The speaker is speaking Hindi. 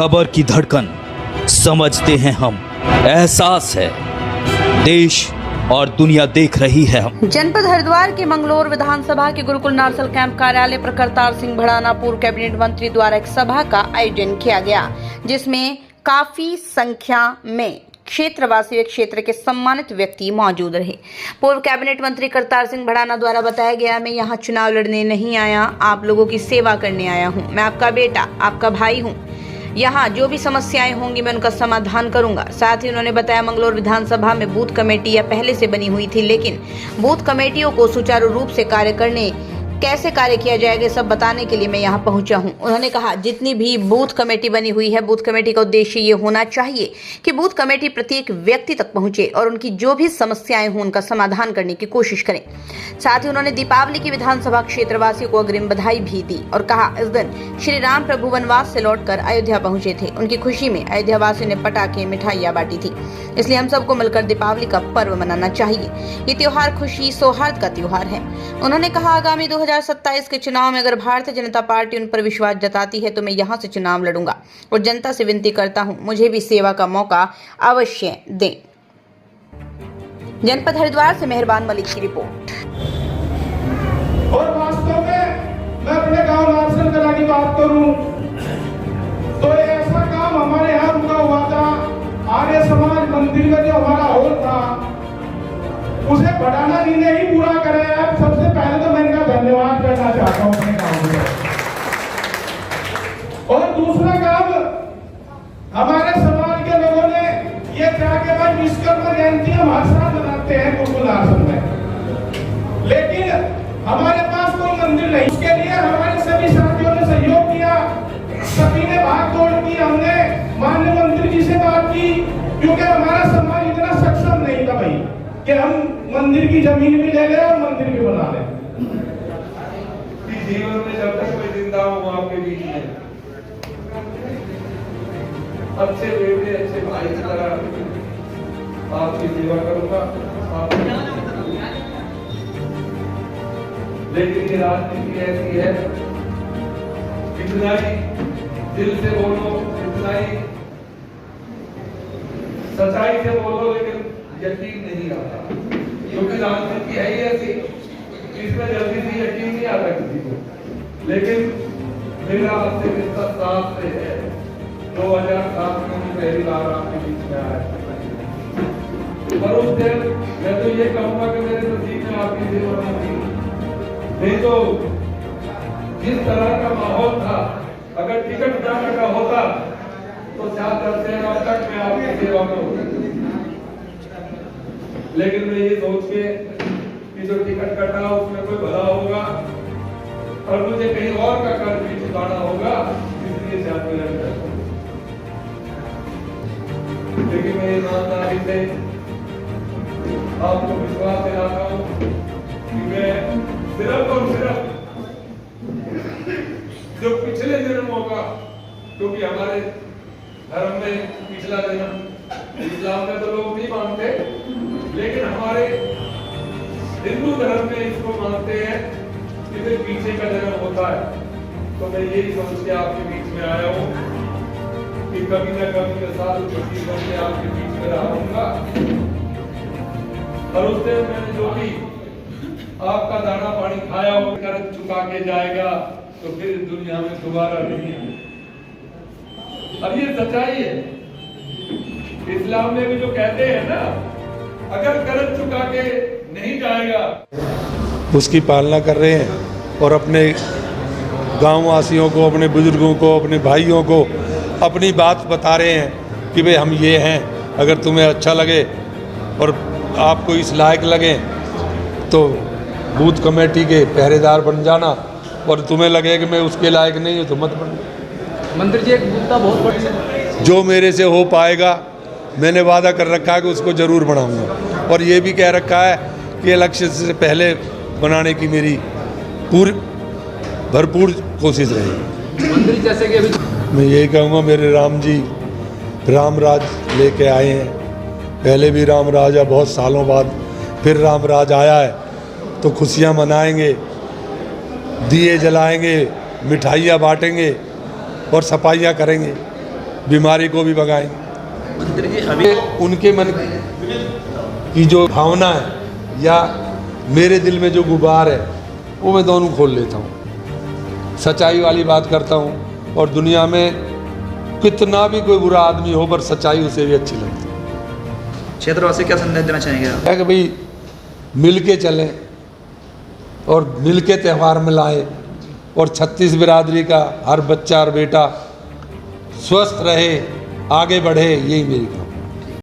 खबर की धड़कन समझते हैं हम, एहसास है देश और दुनिया देख रही है हम। जनपद हरिद्वार के मंगलौर विधानसभा के गुरुकुल नार्सल कैंप कार्यालय पर करतार सिंह भड़ाना पूर्व कैबिनेट मंत्री द्वारा एक सभा का आयोजन किया गया, जिसमें काफी संख्या में क्षेत्रवासी क्षेत्र के सम्मानित व्यक्ति मौजूद रहे। पूर्व कैबिनेट मंत्री करतार सिंह भड़ाना द्वारा बताया गया, मैं यहाँ चुनाव लड़ने नहीं आया, आप लोगों की सेवा करने आया हूँ। मैं आपका बेटा, आपका भाई हूँ। यहाँ जो भी समस्याएं होंगी मैं उनका समाधान करूंगा। साथ ही उन्होंने बताया, मंगलौर विधानसभा में बूथ कमेटियां पहले से बनी हुई थी, लेकिन बूथ कमेटियों को सुचारू रूप से कैसे कार्य किया जाएगा सब बताने के लिए मैं यहाँ पहुंचा हूँ। उन्होंने कहा, जितनी भी बूथ कमेटी बनी हुई है, बूथ कमेटी का उद्देश्य ये होना चाहिए कि बूथ कमेटी प्रत्येक व्यक्ति तक पहुंचे और उनकी जो भी समस्याएं हों उनका समाधान करने की कोशिश करें। साथ ही उन्होंने दीपावली की विधानसभा क्षेत्रवासियों को अग्रिम बधाई भी दी और कहा, इस दिन श्री राम प्रभु वनवास से लौटकर अयोध्या पहुंचे थे। उनकी खुशी में अयोध्या वासियों ने पटाखे मिठाइयां बांटी थी, इसलिए हम सबको मिलकर दीपावली का पर्व मनाना चाहिए। ये त्योहार खुशी सौहार्द का त्योहार है। उन्होंने कहा, आगामी 2027 के चुनाव में अगर भारतीय जनता पार्टी उन पर विश्वास जताती है तो मैं यहां से चुनाव लड़ूंगा और जनता से विनती करता हूं, मुझे भी सेवा का मौका अवश्य दें। जनपद हरिद्वार से मेहरबान मलिक की रिपोर्ट। और वास्तव में मैं अपने गांव नार्सल कला की बात करूं तो ऐसा काम हमारे यहाँ रुका हुआ था। आर्य समाज मंदिर में जो हमारा हॉल था उसे भड़ाना जी ने ही पूरा कराया। सबसे पहले तो मैं इनका धन्यवाद करना चाहता हूँ अपने गांव में। और दूसरा काम, हमारे समाज के लोगों ने ये कहा कि भाई विश्वकर्मा जयंती हम हर साल मनाते हैं गुरुकुल नार्सल में, लेकिन हमारे पास कोई मंदिर नहीं। उसके लिए हमारे सभी साथियों ने सहयोग किया, सभी ने भाग दौड़ की। हमने माननीय मंत्री जी से बात की, क्योंकि हमारा समाज इतना सक्षम नहीं था भाई कि हम मंदिर की जमीन भी ले लें और मंदिर भी बना लें। जीवन में जब तक कोई जिंदा हूँ आपके बीच में अच्छे बेटे अच्छे भाई की तरह आपकी सेवा करूंगा। लेकिन ये राजनीति ऐसी है, इतना ही दिल से बोलो, इतना ही सच्चाई से बोलो, लेकिन यकीन नहीं आता, क्योंकि राजनीति है ही ऐसी, इसमें जल्दी से यकीन नहीं आता किसी को। लेकिन मेरा आपसे रिश्ता साफ से है। 2007 में मैं पहली बार आपके बीच में आया, पर उस दिन मैं तो ये कहूंगा कि मेरे नसीब में आपकी सेवा नहीं थी। नहीं तो जिस तरह का माहौल था, अगर टिकट जाने का होता तो 4 से अब तक मैं आपकी सेवा में होता। लेकिन मैं ये सोच के कि जो टिकट कटा उसमें कोई भला होगा और मुझे कहीं और का कर्ज भी चुकाना होगा, इसलिए शायद मिला। लेकिन मैं ईमानदारी से आपको विश्वास दिलाता हूँ कि मैं सिर्फ और सिर्फ जो पिछले जन्मों का, क्योंकि हमारे धर्म में पिछला जन्म, इस्लाम में तो लोग नहीं मानते, लेकिन हमारे हिंदू धर्म में इसको मानते हैं कि फिर पीछे का जन्म होता है। तो मैं यही सोच के आपके बीच में आया हूँ कि कभी न कभी मैं साधु भक्ति करके आपके बीच में रहूंगा। और उस दिन मैंने जो भी आपका दाना पानी खाया हो कर्ज चुका के जाएगा तो फिर दुनिया में दोबारा नहीं है। अब ये सच्चाई है। इस्लाम में भी जो कहते हैं ना, अगर कर्ज चुका के नहीं जाएगा, उसकी पालना कर रहे हैं और अपने गांव वासियों को, अपने बुजुर्गों को, अपने भाइयों को अपनी बात बता रहे हैं कि भाई हम ये हैं। अगर तुम्हें अच्छा लगे और आपको इस लायक लगे तो बूथ कमेटी के पहरेदार बन जाना, और तुम्हें लगे कि मैं उसके लायक नहीं हूँ तो मत बन। मंत्री जी, एक मुद्दा बहुत बड़ा, जो मेरे से हो पाएगा मैंने वादा कर रखा है कि उसको ज़रूर बनाऊंगा, और ये भी कह रखा है कि इलेक्शन से पहले बनाने की मेरी भरपूर कोशिश रहेगी। मंत्री जैसे कि अभी मैं यही कहूँगा, मेरे राम जी राम राज लेके आए हैं। पहले भी राम राज है, बहुत सालों बाद फिर राम राज आया है, तो खुशियाँ मनाएंगे, दिए जलाएंगे, मिठाइयाँ बांटेंगे और सफाइयाँ करेंगे। बीमारी को भी भगाएंगे। मंत्री जी अभी उनके मन की जो भावना है या मेरे दिल में जो गुबार है वो मैं दोनों खोल लेता हूँ, सच्चाई वाली बात करता हूँ। और दुनिया में कितना भी कोई बुरा आदमी हो पर सच्चाई उसे भी अच्छी लगती है। क्षेत्रवासी क्या संदेश देना चाहेंगे आप? है कि भाई मिल के चलें और मिल के त्यौहार मनाएं और 36 बिरादरी का हर बच्चा और बेटा स्वस्थ रहे, आगे बढ़े, यही मेरी